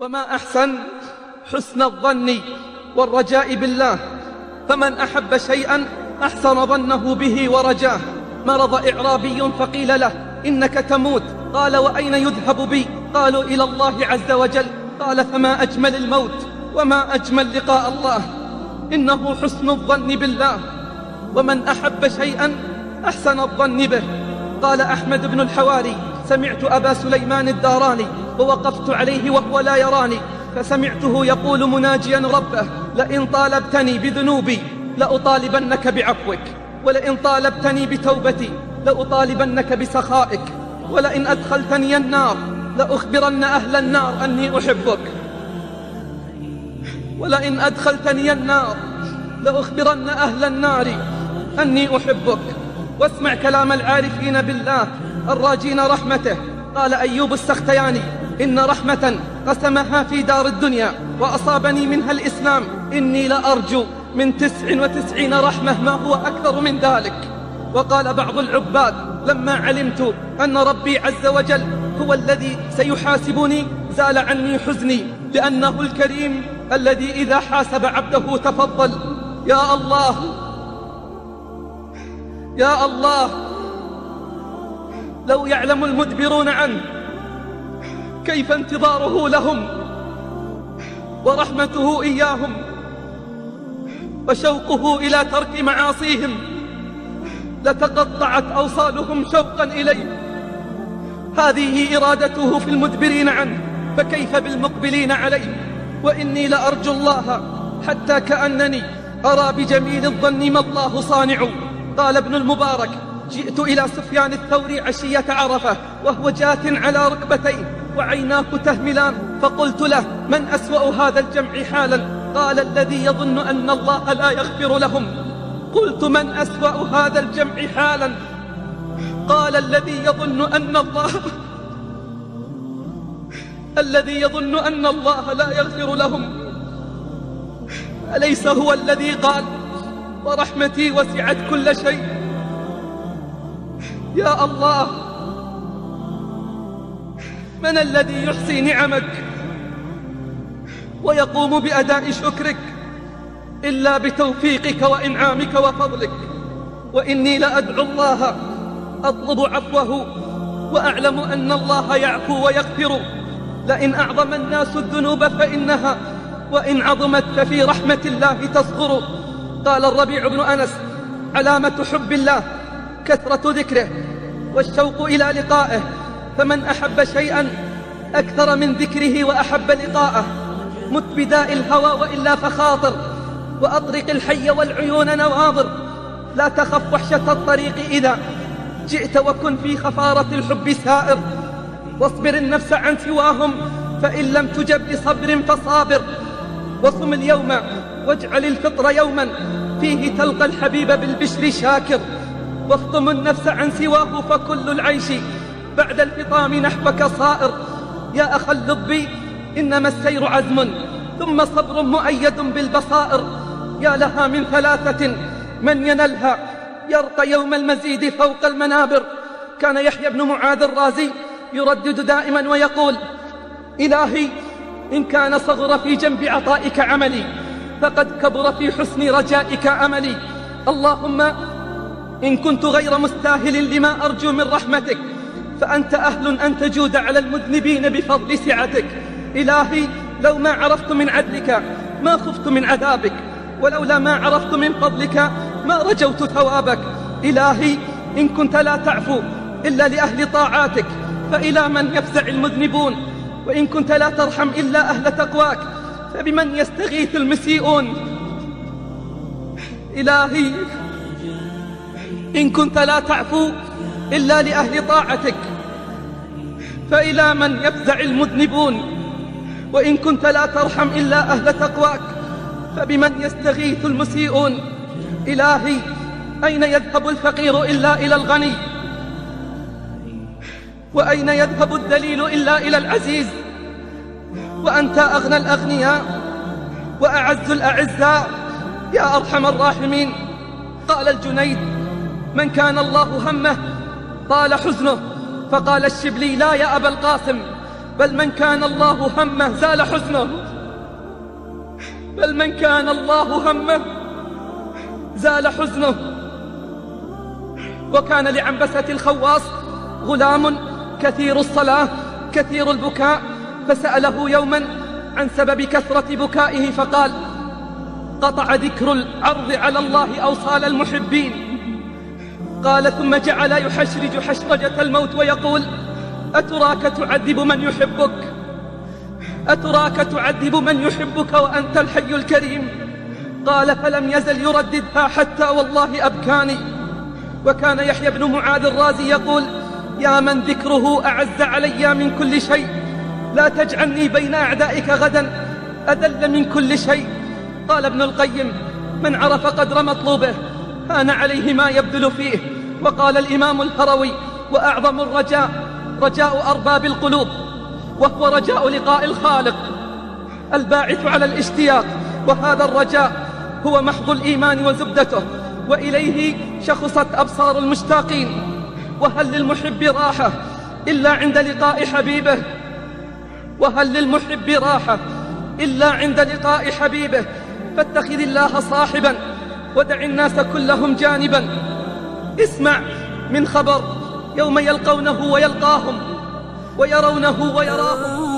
وما أحسن حسن الظن والرجاء بالله. فمن أحب شيئا أحسن ظنه به ورجاه. مرض إعرابي فقيل له إنك تموت، قال وأين يذهب بي؟ قالوا إلى الله عز وجل. قال فما أجمل الموت وما أجمل لقاء الله، إنه حسن الظن بالله. ومن أحب شيئا أحسن الظن به. قال أحمد بن الحواري سمعت أبا سليمان الداراني ووقفت عليه وهو لا يراني، فسمعته يقول مناجيا ربه لئن طالبتني بذنوبي لأطالبنك بعفوك، ولئن طالبتني بتوبتي لأطالبنك بسخائك، ولئن أدخلتني النار لأخبرن أهل النار أني أحبك، ولئن أدخلتني النار لأخبرن أهل النار أني أحبك. واسمع كلام العارفين بالله الراجين رحمته. قال أيوب السختياني إن رحمة قسمها في دار الدنيا وأصابني منها الإسلام، إني لأرجو من 99 رحمة ما هو أكثر من ذلك. وقال بعض العباد لما علمت أن ربي عز وجل هو الذي سيحاسبني زال عني حزني، لأنه الكريم الذي إذا حاسب عبده تفضل. يا الله يا الله، لو يعلم المدبرون عنه كيف انتظاره لهم ورحمته إياهم وشوقه إلى ترك معاصيهم، لتقطعت أوصالهم شوقا إليه. هذه إرادته في المدبرين عنه، فكيف بالمقبلين عليه؟ وإني لأرجو الله حتى كأنني أرى بجميل الظن ما الله صانع. قال ابن المبارك جئت إلى سفيان الثوري عشية عرفة وهو جاث على ركبتيه وعيناه تهملان، فقلت له من أسوأ هذا الجمع حالا؟ قال الذي يظن أن الله لا يغفر لهم. قلت من أسوأ هذا الجمع حالا؟ قال الذي يظن أن الله لا يغفر لهم. أليس هو الذي قال ورحمتي وسعت كل شيء؟ يا الله، من الذي يحصي نعمك ويقوم بأداء شكرك إلا بتوفيقك وإنعامك وفضلك؟ وإني لأدعو الله أطلب عفوه وأعلم أن الله يعفو ويغفر. لئن أعظم الناس الذنوب فإنها وإن عظمت ففي رحمة الله تصغر. قال الربيع بن أنس علامة حب الله كثرة ذكره والشوق إلى لقائه، فمن أحب شيئا أكثر من ذكره وأحب لقاءه مت بداء الهوى وإلا فخاطر، وأطرق الحي والعيون نواظر. لا تخف وحشة الطريق إذا جئت، وكن في خفارة الحب سائر، واصبر النفس عن سواهم فإن لم تجب بصبر فصابر. وصم اليوم واجعل الفطر يوما فيه تلقى الحبيب بالبشر شاكر، وافطم النفس عن سواه فكل العيش بعد الفطام نحوك صائر. يا أخا اللب إنما السير عزم ثم صبر مؤيد بالبصائر. يا لها من ثلاثة من ينلها يرقى يوم المزيد فوق المنابر. كان يحيى بن معاذ الرازي يردد دائما ويقول إلهي إن كان صغر في جنب عطائك عملي فقد كبر في حسن رجائك أملي. اللهم إن كنت غير مستاهل لما أرجو من رحمتك فأنت أهل أن تجود على المذنبين بفضل سعتك. إلهي لو ما عرفت من عدلك ما خفت من عذابك، ولولا ما عرفت من فضلك ما رجوت ثوابك. إلهي إن كنت لا تعفو إلا لأهل طاعاتك فإلى من يفزع المذنبون، وإن كنت لا ترحم إلا أهل تقواك فبمن يستغيث المسيئون. إلهي إن كنت لا تعفو إلا لأهل طاعتك فإلى من يفزع المذنبون، وإن كنت لا ترحم إلا أهل تقواك فبمن يستغيث المسيئون. إلهي أين يذهب الفقير إلا إلى الغني، وأين يذهب الذليل إلا إلى العزيز، وأنت أغنى الأغنياء وأعز الأعزاء يا أرحم الراحمين. قال الجنيد من كان الله همه طال حزنه، فقال الشبلي لا يا أبا القاسم بل من كان الله همه زال حزنه، بل من كان الله همه زال حزنه. وكان لعنبسة الخواص غلام كثير الصلاة كثير البكاء، فسأله يوما عن سبب كثرة بكائه فقال: قطع ذكر العرض على الله أوصال المحبين. قال: ثم جعل يحشرج حشرجة الموت ويقول: أتراك تعذب من يحبك، أتراك تعذب من يحبك وأنت الحي الكريم. قال: فلم يزل يرددها حتى والله أبكاني. وكان يحيى بن معاذ الرازي يقول: يا من ذكره أعز علي من كل شيء، لا تجعلني بين أعدائك غدا أذل من كل شيء. قال ابن القيم: من عرف قدر مطلوبه هان عليه ما يبذل فيه. وقال الإمام الهروي: وأعظم الرجاء رجاء أرباب القلوب، وهو رجاء لقاء الخالق الباعث على الاشتياق، وهذا الرجاء هو محض الإيمان وزبدته، وإليه شخصت أبصار المشتاقين. وهل للمحب راحة إلا عند لقاء حبيبه، وهل للمحب راحة إلا عند لقاء حبيبه. فاتخذ الله صاحبا ودع الناس كلهم جانبا. اسمع من خبر يوم يلقونه ويلقاهم ويرونه ويراهم.